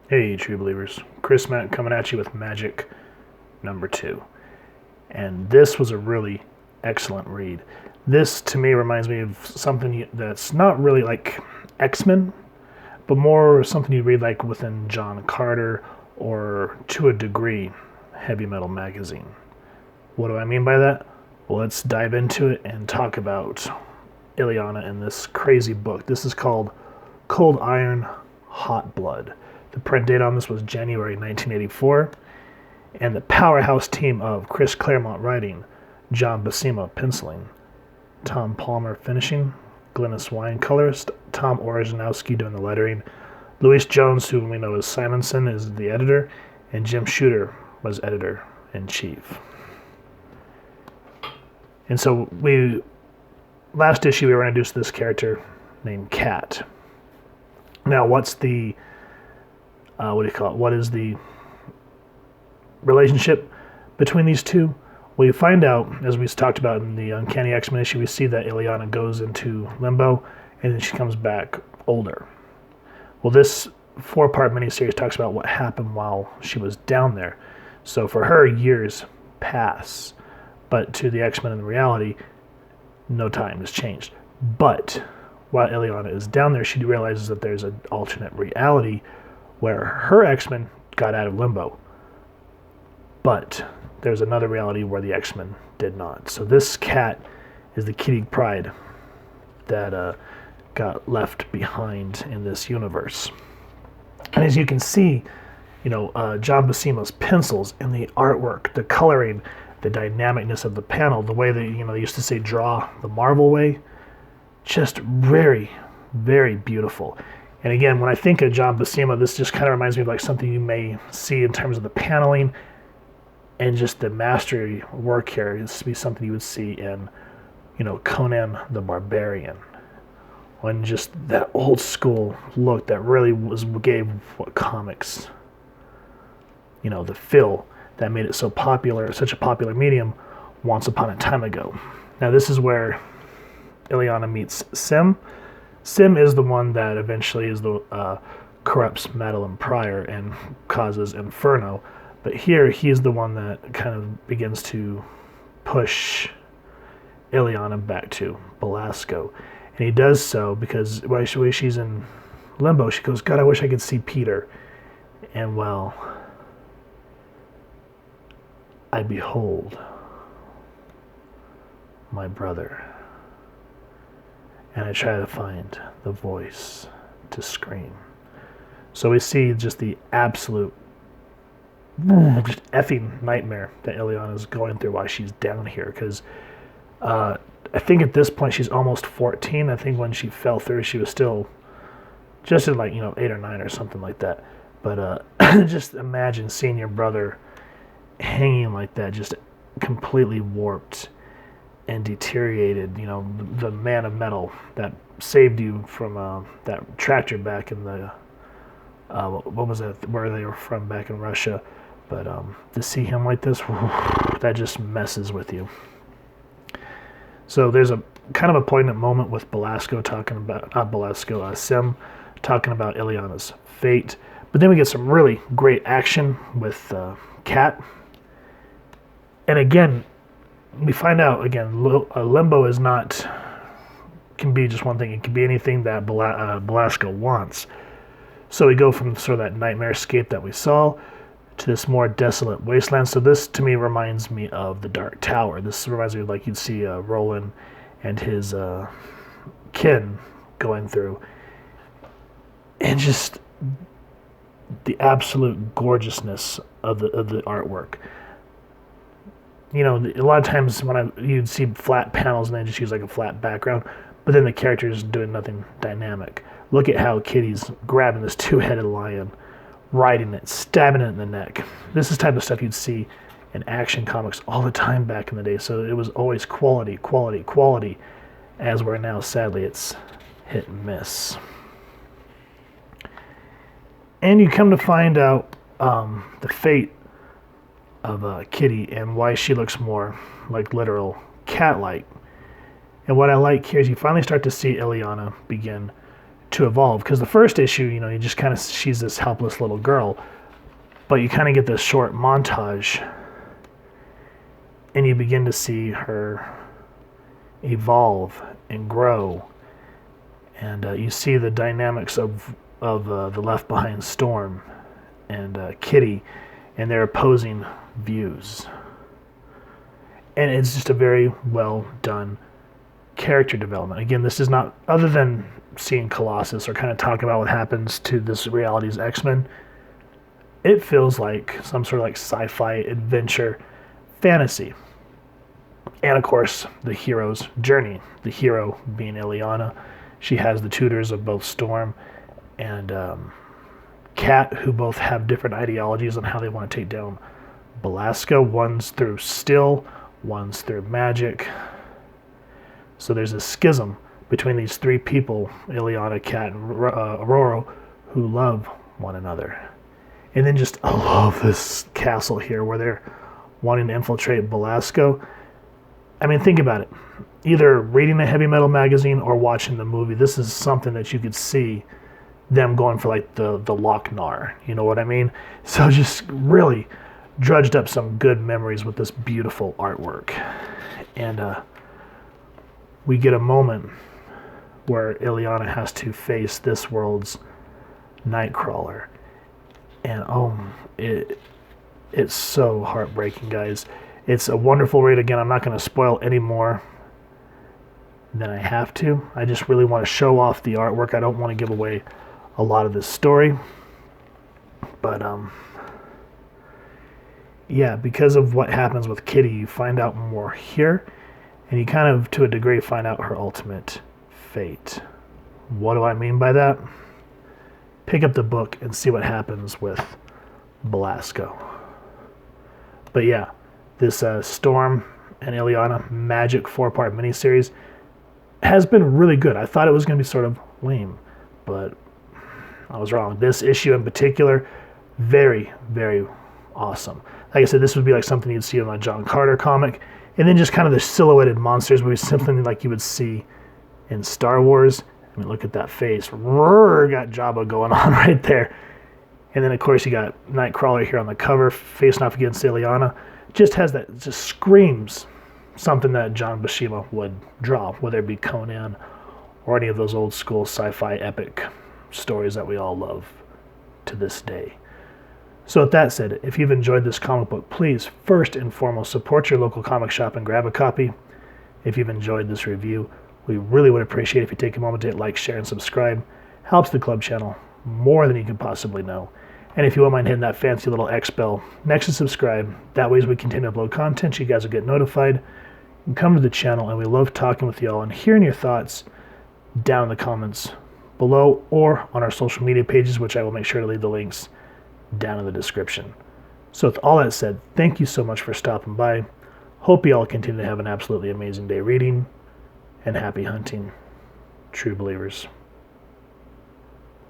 Hey, true believers. Chris Matt coming at you with Magik number 2. And this was a really excellent read. This, to me, reminds me of something that's not really like X-Men, but more something you read like within John Carter or, to a degree, Heavy Metal Magazine. What do I mean by that? Well, let's dive into it and talk about Illyana in this crazy book. This is called Cold Iron, Hot Blood. The print date on this was January 1984, and the powerhouse team of Chris Claremont writing, John Buscema penciling, Tom Palmer finishing, Glynis Wine colorist, Tom Orzanowski doing the lettering, Louise Jones, who we know as Simonson, is the editor, and Jim Shooter was editor-in-chief. And so last issue we were introduced to this character named Cat. Now, what's the what is the relationship between these two? Well, you find out, as we talked about in the Uncanny X-Men issue, we see that Illyana goes into limbo, and then she comes back older. Well, this 4-part miniseries talks about what happened while she was down there. So for her, years pass, but to the X-Men in reality, no time has changed. But while Illyana is down there, she realizes that there's an alternate reality where her X-Men got out of limbo. But there's another reality where the X-Men did not. So this Cat is the Kitty Pryde that got left behind in this universe. And as you can see, John Buscema's pencils and the artwork, the coloring, the dynamicness of the panel, the way that, they used to say draw the Marvel way, just very, very beautiful. And again, when I think of John Buscema, this just kind of reminds me of like something you may see in terms of the paneling and just the mastery work here. This would be something you would see in, Conan the Barbarian. When just that old school look that really gave what comics, the feel that made it so popular, such a popular medium once upon a time ago. Now this is where Illyana meets Sim. Sim is the one that eventually is corrupts Madeline Pryor and causes Inferno. But here, he's the one that kind of begins to push Illyana back to Belasco. And he does so because while she's in limbo, she goes, God, I wish I could see Peter. And well, I behold my brother. And I try to find the voice to scream. So we see just the absolute just effing nightmare that Illyana is going through while she's down here. Because I think at this point she's almost 14. I think when she fell through, she was still just in 8 or 9 or something like that. But just imagine seeing your brother hanging like that, just completely warped and deteriorated. The man of metal that saved you from that tractor back in the what was that, where they were from back in Russia. But to see him like this, that just messes with you. So there's a kind of a poignant moment with Belasco talking about, not Belasco, Sim talking about Illyana's fate. But then we get some really great action with Cat. And again, we find out, limbo is not, can be just one thing. It can be anything that Belasco wants. So we go from sort of that nightmare escape that we saw to this more desolate wasteland. So this, to me, reminds me of the Dark Tower. This reminds me of like you'd see Roland and his kin going through. And just the absolute gorgeousness of the artwork. A lot of times when you'd see flat panels and they just use like a flat background, but then the character's doing nothing dynamic. Look at how Kitty's grabbing this 2-headed lion, riding it, stabbing it in the neck. This is the type of stuff you'd see in action comics all the time back in the day. So it was always quality, quality, quality, as where now, sadly, it's hit and miss. And you come to find out the fate of Kitty and why she looks more like literal cat-like. And what I like here is you finally start to see Illyana begin to evolve. Because the first issue, you just kind of, she's this helpless little girl, but you kind of get this short montage and you begin to see her evolve and grow. And you see the dynamics of the Left Behind Storm and Kitty and their opposing views. And it's just a very well done character development. Again, this is not, other than seeing Colossus or kind of talking about what happens to this reality's X-Men, it feels like some sort of like sci-fi adventure fantasy. And of course, the hero's journey. The hero being Illyana. She has the tutors of both Storm and Cat, who both have different ideologies on how they want to take down Belasco. One's through Still, one's through Magik. So there's a schism between these three people, Illyana, Cat, and Aurora, who love one another. And then just, I love this castle here where they're wanting to infiltrate Belasco. I mean, think about it. Either reading a heavy metal magazine or watching the movie, this is something that you could see them going for like the Lochnar. You know what I mean? So just really drudged up some good memories with this beautiful artwork. And we get a moment where Illyana has to face this world's Nightcrawler. And it's so heartbreaking, guys. It's a wonderful read. Again, I'm not going to spoil any more than I have to. I just really want to show off the artwork. I don't want to give away a lot of this story. But, yeah, because of what happens with Kitty, you find out more here. And you kind of, to a degree, find out her ultimate fate. What do I mean by that? Pick up the book and see what happens with Belasco. But yeah, this Storm and Illyana Magik 4-part miniseries has been really good. I thought it was going to be sort of lame, but I was wrong. This issue in particular, very, very awesome. Like I said, this would be like something you'd see in a John Carter comic, and then just kind of the silhouetted monsters would be something like you would see in Star Wars. I mean, look at that face. Roar, got Jabba going on right there. And then, of course, you got Nightcrawler here on the cover, facing off against Illyana. Just has that, just screams something that John Buscema would draw, whether it be Conan or any of those old school sci-fi epic stories that we all love to this day. So with that said, if you've enjoyed this comic book, please, first and foremost, support your local comic shop and grab a copy. If you've enjoyed this review, we really would appreciate it if you take a moment to hit like, share, and subscribe. Helps the club channel more than you can possibly know. And if you won't mind hitting that fancy little X bell next to subscribe, that way as we continue to upload content, you guys will get notified and come to the channel. And we love talking with y'all and hearing your thoughts down in the comments below or on our social media pages, which I will make sure to leave the links down in the description. So with all that said, thank you so much for stopping by. Hope you all continue to have an absolutely amazing day reading, and happy hunting, true believers.